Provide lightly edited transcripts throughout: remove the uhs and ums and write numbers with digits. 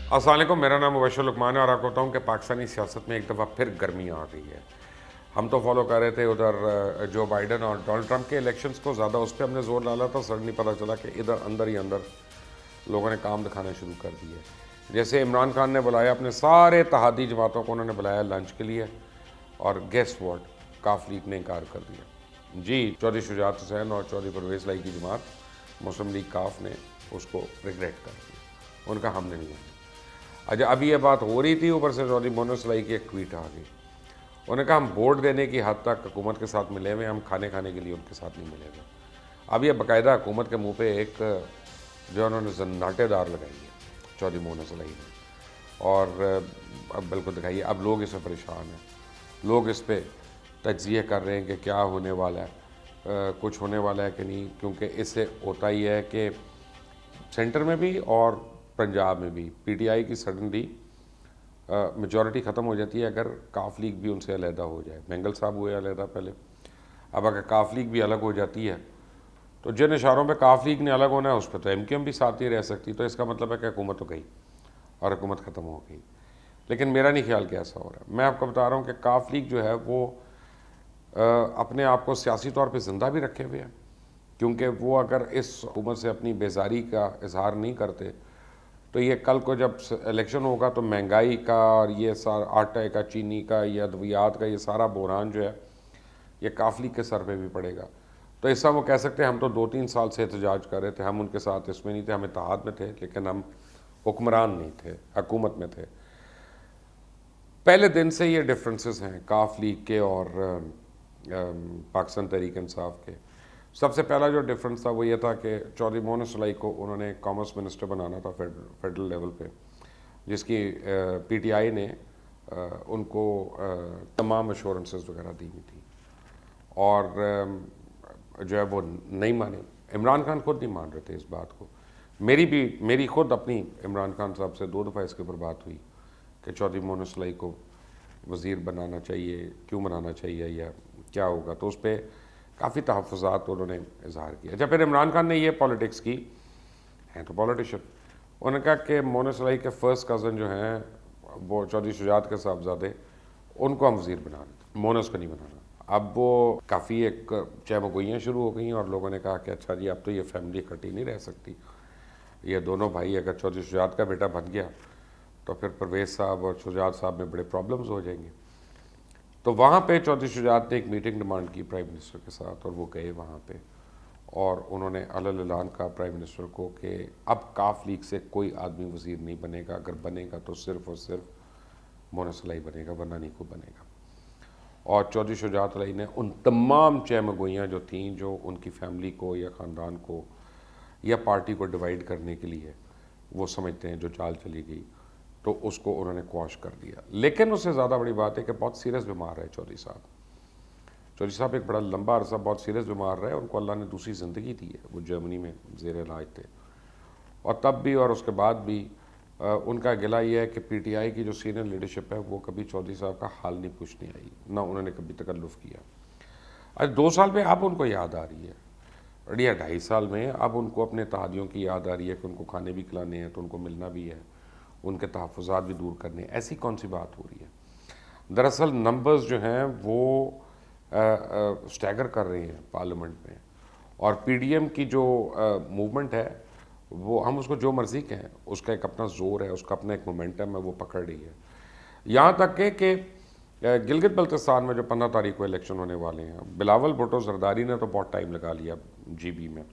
السلام علیکم، میرا نام مبشر لقمان ہے اور آپ کو بتاؤں کہ پاکستانی سیاست میں ایک دفعہ پھر گرمی آ گئی ہے۔ ہم تو فالو کر رہے تھے ادھر جو بائیڈن اور ڈونلڈ ٹرمپ کے الیکشنز کو، زیادہ اس پہ ہم نے زور ڈالا تھا، سڈنلی پتہ چلا کہ ادھر اندر ہی اندر لوگوں نے کام دکھانا شروع کر دیے۔ جیسے عمران خان نے بلایا اپنے سارے اتحادی جماعتوں کو، انہوں نے بلایا لنچ کے لیے، اور گیس واٹ، کاف لیگ نے انکار کر دیا۔ جی، چودھری شجاعت حسین اور چودھری پرویز لائی کی جماعت مسلم لیگ کاف نے اس کو ریگریٹ کر دیا، ان کا ہم نے نہیں آنا۔ اچھا، ابھی یہ بات ہو رہی تھی، اوپر سے چودھری مونس لائی کی ایک ٹویٹ آ گئی، انہوں نے کہا ہم ووٹ دینے کی حد تک حکومت کے ساتھ ملے ہوئے، ہم کھانے کے لیے ان کے ساتھ نہیں ملے ہوئے۔ اب یہ باقاعدہ حکومت کے منہ پہ ایک جو انہوں نے زناٹے دار لگائی ہے چودھری مونس لائی نے، اور اب بالکل دکھائیے، اب لوگ اس سے پریشان ہیں، لوگ اس پہ تجزیے کر رہے ہیں کہ کیا ہونے والا ہے، کچھ ہونے والا ہے کہ نہیں، کیونکہ اس سے ہوتا ہی ہے کہ سینٹر میں بھی اور پنجاب میں بھی پی ٹی آئی کی سڈنلی میجورٹی ختم ہو جاتی ہے اگر کاف لیگ بھی ان سے علیحدہ ہو جائے۔ مینگل صاحب ہوئے علیحدہ پہلے، اب اگر کاف لیگ بھی الگ ہو جاتی ہے تو جن اشاروں پہ کاف لیگ نے الگ ہونا ہے اس پہ تو ایم کیو ایم بھی ساتھ نہیں رہ سکتی، تو اس کا مطلب ہے کہ حکومت تو گئی اور حکومت ختم ہو گئی۔ لیکن میرا نہیں خیال کہ ایسا ہو رہا ہے۔ میں آپ کو بتا رہا ہوں کہ کاف لیگ جو ہے وہ اپنے آپ کو سیاسی طور پہ زندہ بھی رکھے ہوئے ہیں، کیونکہ وہ اگر اس حکومت سے اپنی بیزاری کا اظہار نہیں کرتے تو یہ کل کو جب الیکشن ہوگا تو مہنگائی کا اور یہ سارا آٹے کا، چینی کا، یہ ادویات کا، یہ سارا بحران جو ہے یہ کاف لیگ کے سر پہ بھی پڑے گا۔ تو اس طرح وہ کہہ سکتے ہیں ہم تو 2-3 سال سے احتجاج کر رہے تھے، ہم ان کے ساتھ اس میں نہیں تھے، ہم اتحاد میں تھے لیکن ہم حکمران نہیں تھے، حکومت میں تھے۔ پہلے دن سے یہ ڈفرینسز ہیں کاف لیگ کے اور پاکستان تحریک انصاف کے۔ سب سے پہلا جو ڈفرینس تھا وہ یہ تھا کہ چودھری مونس لائی کو انہوں نے کامرس منسٹر بنانا تھا فیڈرل لیول پہ، جس کی پی ٹی آئی نے ان کو تمام ایشورنسز وغیرہ دی ہوئی تھی، اور جو ہے وہ نہیں مانے۔ عمران خان خود نہیں مان رہے تھے اس بات کو، میری خود اپنی عمران خان صاحب سے 2 دفعہ اس کے اوپر بات ہوئی کہ چودھری مونس لائی کو وزیر بنانا چاہیے، کیوں بنانا چاہیے یا کیا ہوگا، تو اس پہ کافی تحفظات انہوں نے اظہار کیا۔ جب پھر عمران خان نے یہ پالیٹکس کی، ہیں تو پالیٹیشین، انہوں نے کہا کہ مونس لائی کے فرسٹ کزن جو ہیں وہ چودھری شجاعت کے صاحبزادے، ان کو ہم وزیر بنا رہے تھے، مونس کو نہیں بنانا۔ اب وہ کافی ایک چہمگوئیاں شروع ہو گئیں اور لوگوں نے کہا کہ اچھا جی اب تو یہ فیملی اکٹھی نہیں رہ سکتی، یہ دونوں بھائی اگر چودھری شجاعت کا بیٹا بن گیا تو پھر پرویز صاحب اور شجاعت صاحب میں بڑے پرابلمز ہو جائیں گے۔ تو وہاں پہ چودھری شجاعت نے ایک میٹنگ ڈیمانڈ کی پرائم منسٹر کے ساتھ، اور وہ گئے وہاں پہ، اور انہوں نے علل اعلان کہا پرائم منسٹر کو کہ اب کاف لیگ سے کوئی آدمی وزیر نہیں بنے گا، اگر بنے گا تو صرف اور صرف مونس لائی بنے گا، ورنہ نہیں کو بنے گا۔ اور چودھری شجاعت علی نے ان تمام چہمگوئیاں جو تھیں، جو ان کی فیملی کو یا خاندان کو یا پارٹی کو ڈیوائیڈ کرنے کے لیے وہ سمجھتے ہیں جو چال چلی گئی، تو اس کو انہوں نے کواش کر دیا۔ لیکن اس سے زیادہ بڑی بات ہے کہ بہت سیریس بیمار ہے چودھری صاحب ایک بڑا لمبا عرصہ بہت سیریس بیمار رہے، ان کو اللہ نے دوسری زندگی دی ہے، وہ جرمنی میں زیر علاج تھے، اور تب بھی اور اس کے بعد بھی ان کا گلہ یہ ہے کہ پی ٹی آئی کی جو سینئر لیڈرشپ ہے وہ کبھی چودھری صاحب کا حال نہیں پوچھنے آئی، نہ انہوں نے کبھی تکلف کیا۔ آج 2 سال میں اب ان کو یاد آ رہی ہے، یا 2.5 سال میں اب ان کو اپنے اتحادیوں کی یاد آ رہی ہے کہ ان کو کھانے بھی کھلانے ہیں تو ان کو ملنا بھی ہے، ان کے تحفظات بھی دور کرنے ہیں۔ ایسی کون سی بات ہو رہی ہے؟ دراصل نمبرز جو ہیں وہ سٹیگر کر رہے ہیں پارلیمنٹ میں، اور پی ڈی ایم کی جو موومنٹ ہے وہ ہم اس کو جو مرضی کہیں، اس کا ایک اپنا زور ہے، اس کا اپنا ایک مومنٹم ہے، وہ پکڑ رہی ہے۔ یہاں تک کہ گلگت بلتستان میں جو 15 تاریخ کو الیکشن ہونے والے ہیں، بلاول بھٹو زرداری نے تو بہت ٹائم لگا لیا جی بی میں،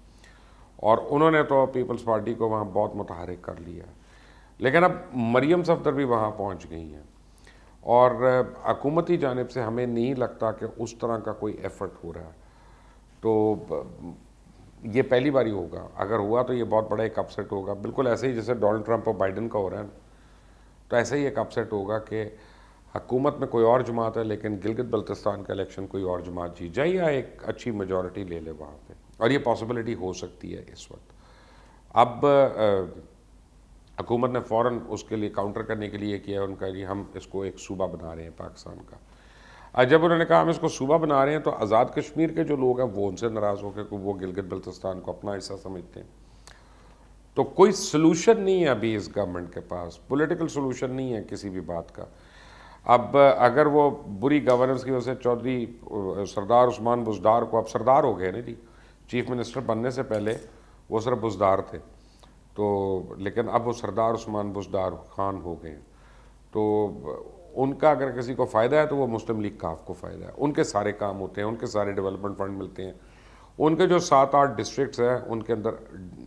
اور انہوں نے تو پیپلز پارٹی کو وہاں بہت متحرک کر لیا، لیکن اب مریم صفدر بھی وہاں پہنچ گئی ہیں، اور حکومتی جانب سے ہمیں نہیں لگتا کہ اس طرح کا کوئی ایفرٹ ہو رہا ہے۔ تو یہ پہلی باری ہوگا، اگر ہوا تو یہ بہت بڑا ایک اپسیٹ ہوگا، بالکل ایسے ہی جیسے ڈونلڈ ٹرمپ اور بائیڈن کا ہو رہا ہے، تو ایسے ہی ایک اپسیٹ ہوگا کہ حکومت میں کوئی اور جماعت ہے لیکن گلگت بلتستان کا الیکشن کوئی اور جماعت جیت جائے یا ایک اچھی میجورٹی لے لے وہاں پہ، اور یہ پاسبلٹی ہو سکتی ہے اس وقت۔ اب حکومت نے فوراً اس کے لیے کاؤنٹر کرنے کے لیے کیا، ان کا جی ہم اس کو ایک صوبہ بنا رہے ہیں پاکستان کا۔ جب انہوں نے کہا ہم اس کو صوبہ بنا رہے ہیں تو آزاد کشمیر کے جو لوگ ہیں وہ ان سے ناراض ہو کے، وہ گلگت بلتستان کو اپنا حصہ سمجھتے ہیں، تو کوئی سلوشن نہیں ہے ابھی اس گورنمنٹ کے پاس، پولیٹیکل سلوشن نہیں ہے کسی بھی بات کا. اب اگر وہ بری گورننس کی وجہ سے چودھری سردار عثمان بزدار کو، اب سردار ہو گئے نا جی، چیف منسٹر بننے سے پہلے وہ صرف بزدار تھے، تو لیکن اب وہ سردار عثمان بزدار خان ہو گئے. تو ان کا اگر کسی کو فائدہ ہے تو وہ مسلم لیگ کاف کو فائدہ ہے. ان کے سارے کام ہوتے ہیں، ان کے سارے ڈیولپمنٹ فنڈ ملتے ہیں. ان کے جو 7-8 ڈسٹرکٹس ہیں ان کے اندر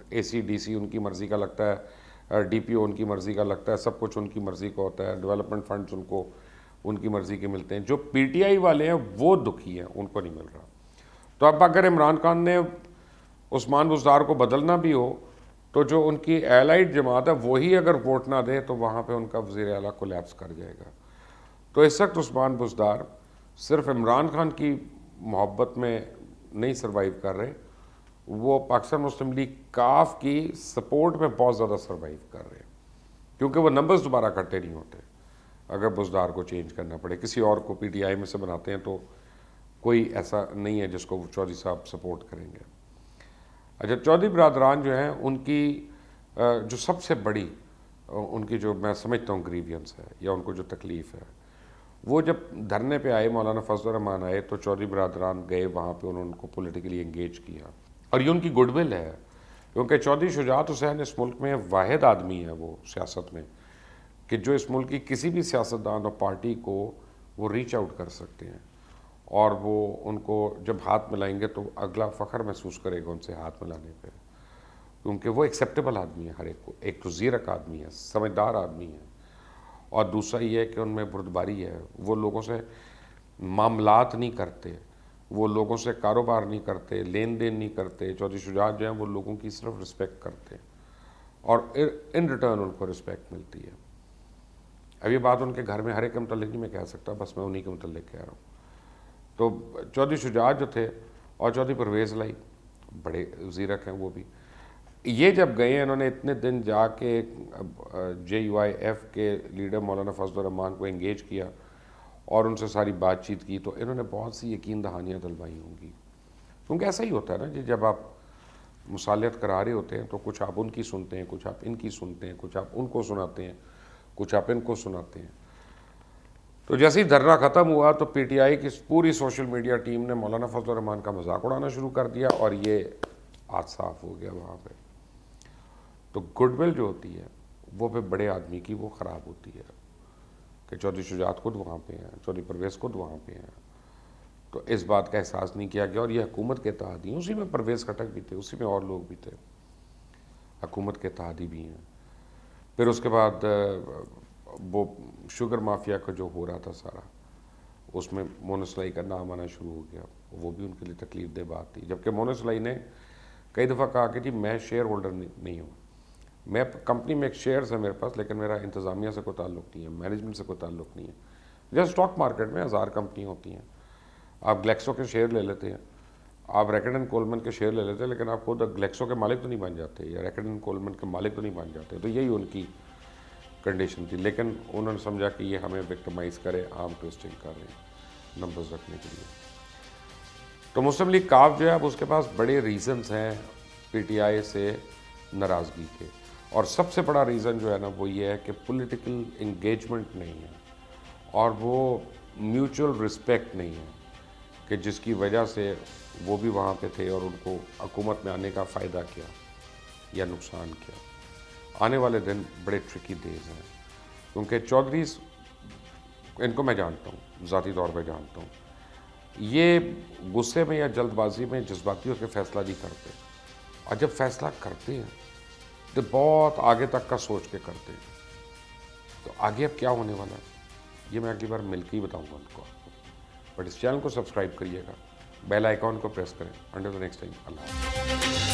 اے سی ڈی سی ان کی مرضی کا لگتا ہے، ڈی پی او ان کی مرضی کا لگتا ہے، سب کچھ ان کی مرضی کا ہوتا ہے. ڈیولپمنٹ فنڈز ان کو ان کی مرضی کے ملتے ہیں. جو پی ٹی آئی والے ہیں وہ دکھی ہیں، ان کو نہیں مل رہا. تو اب اگر عمران خان نے عثمان بزدار کو بدلنا بھی ہو تو جو ان کی ایلائڈ جماعت ہے وہی اگر ووٹ نہ دے تو وہاں پہ ان کا وزیر اعلیٰ کولیپس کر جائے گا. تو اس وقت عثمان بزدار صرف عمران خان کی محبت میں نہیں سروائیو کر رہے، وہ پاکستان مسلم لیگ کاف کی سپورٹ میں بہت زیادہ سروائیو کر رہے ہیں، کیونکہ وہ نمبرز دوبارہ اکٹھے نہیں ہوتے. اگر بزدار کو چینج کرنا پڑے، کسی اور کو پی ٹی آئی میں سے بناتے ہیں تو کوئی ایسا نہیں ہے جس کو چودھری صاحب سپورٹ کریں گے. اچھا، چودھری برادران جو ہیں ان کی جو سب سے بڑی ان کی جو میں سمجھتا ہوں گریوینس ہے یا ان کو جو تکلیف ہے، وہ جب دھرنے پہ آئے، مولانا فضل الرحمان آئے تو چودھری برادران گئے وہاں پہ، انہوں نے ان کو پولیٹیکلی انگیج کیا. اور یہ ان کی گڈ ول ہے، کیونکہ چودھری شجاعت حسین اس ملک میں واحد آدمی ہے وہ سیاست میں کہ جو اس ملک کی کسی بھی سیاستدان اور پارٹی کو وہ ریچ آؤٹ کر سکتے ہیں، اور وہ ان کو جب ہاتھ ملائیں گے تو اگلا فخر محسوس کرے گا ان سے ہاتھ ملانے پہ، کیونکہ وہ ایکسیپٹیبل آدمی ہے ہر ایک کو، ایک تو زیرک آدمی ہے، سمجھدار آدمی ہے، اور دوسرا یہ ہے کہ ان میں بردباری ہے. وہ لوگوں سے معاملات نہیں کرتے، وہ لوگوں سے کاروبار نہیں کرتے، لین دین نہیں کرتے. چودھری شجاعت جو ہیں وہ لوگوں کی صرف رسپیکٹ کرتے ہیں اور ان ریٹرن ان کو رسپیکٹ ملتی ہے. اب یہ بات ان کے گھر میں ہر ایک کے متعلق نہیں میں کہہ سکتا، بس میں انہی کے متعلق کہہ رہا ہوں. تو چودھری شجاعت جو تھے اور چودھری پرویز لائی بڑے زیرک ہیں وہ بھی، یہ جب گئے ہیں انہوں نے اتنے دن جا کے جے یو آئی ایف کے لیڈر مولانا فضل الرحمان کو انگیج کیا اور ان سے ساری بات چیت کی، تو انہوں نے بہت سی یقین دہانیاں دلوائی ہوں گی. کیونکہ ایسا ہی ہوتا ہے نا جی، جب آپ مصالحت کرا رہے ہوتے ہیں تو کچھ آپ ان کی سنتے ہیں، کچھ آپ ان کی سنتے ہیں، کچھ آپ ان کو سناتے ہیں، کچھ آپ ان کو سناتے ہیں. تو جیسے ہی دھرنا ختم ہوا تو پی ٹی آئی کی پوری سوشل میڈیا ٹیم نے مولانا فضل الرحمان کا مذاق اڑانا شروع کر دیا اور یہ ہاتھ صاف ہو گیا وہاں پہ. تو گڈ ول جو ہوتی ہے وہ پہ بڑے آدمی کی وہ خراب ہوتی ہے کہ چودھری شجاعت خود وہاں پہ ہیں، چودھری پرویز خود وہاں پہ ہیں. تو اس بات کا احساس نہیں کیا گیا، اور یہ حکومت کے اتحادی ہیں، اسی میں پرویز خٹک بھی تھے، اسی میں اور لوگ بھی تھے، حکومت کے اتحادی بھی ہیں. پھر اس کے بعد وہ شوگر مافیا کا جو ہو رہا تھا سارا، اس میں مونس لائی کا نام آنا شروع ہو گیا، وہ بھی ان کے لیے تکلیف دہ بات تھی. جبکہ مونس لائی نے کئی دفعہ کہا کہ جی میں شیئر ہولڈر نہیں ہوں، میں کمپنی میں ایک شیئرز ہے میرے پاس، لیکن میرا انتظامیہ سے کوئی تعلق نہیں ہے، مینجمنٹ سے کوئی تعلق نہیں ہے. جیسے اسٹاک مارکیٹ میں 1000 کمپنیاں ہوتی ہیں، آپ گلیکسو کے شیئر لے لیتے ہیں، آپ ریکڈ اینڈ کولمن کے شیئر لے لیتے ہیں، لیکن آپ خود گلیکسو کے مالک تو نہیں بن جاتے یا ریکڈ اینڈ کولمن کے مالک تو نہیں بن جاتے. تو یہی ان کی کنڈیشن تھی، لیکن انہوں نے سمجھا کہ یہ ہمیں وکٹمائز کرے، آرم ٹویسٹنگ کر رہے ہیں نمبرز رکھنے کے لیے. تو مسلم لیگ کاف جو ہے اب اس کے پاس بڑے ریزنز ہیں پی ٹی آئی سے ناراضگی کے، اور سب سے بڑا ریزن جو ہے نا وہ یہ ہے کہ پولیٹیکل انگیجمنٹ نہیں ہے اور وہ میوچل رسپیکٹ نہیں ہے کہ جس کی وجہ سے وہ بھی وہاں پہ تھے اور ان کو حکومت میں آنے کا فائدہ کیا یا نقصان کیا. آنے والے دن بڑے ٹرکی ڈیز ہیں، کیونکہ چودھریز ان کو میں جانتا ہوں، ذاتی طور پہ جانتا ہوں، یہ غصے میں یا جلد بازی میں جذباتی ہو کے فیصلہ نہیں کرتے، اور جب فیصلہ کرتے ہیں تو بہت آگے تک کا سوچ کے کرتے ہیں. تو آگے اب کیا ہونے والا ہے یہ میں اگلی بار مل کے ہی بتاؤں گا ان کو آپ کو. بٹ اس چینل کو سبسکرائب کریے گا، بیل آئیکن کو پریس کریں. انٹل دی نیکسٹ ٹائم، اللہ حافظ.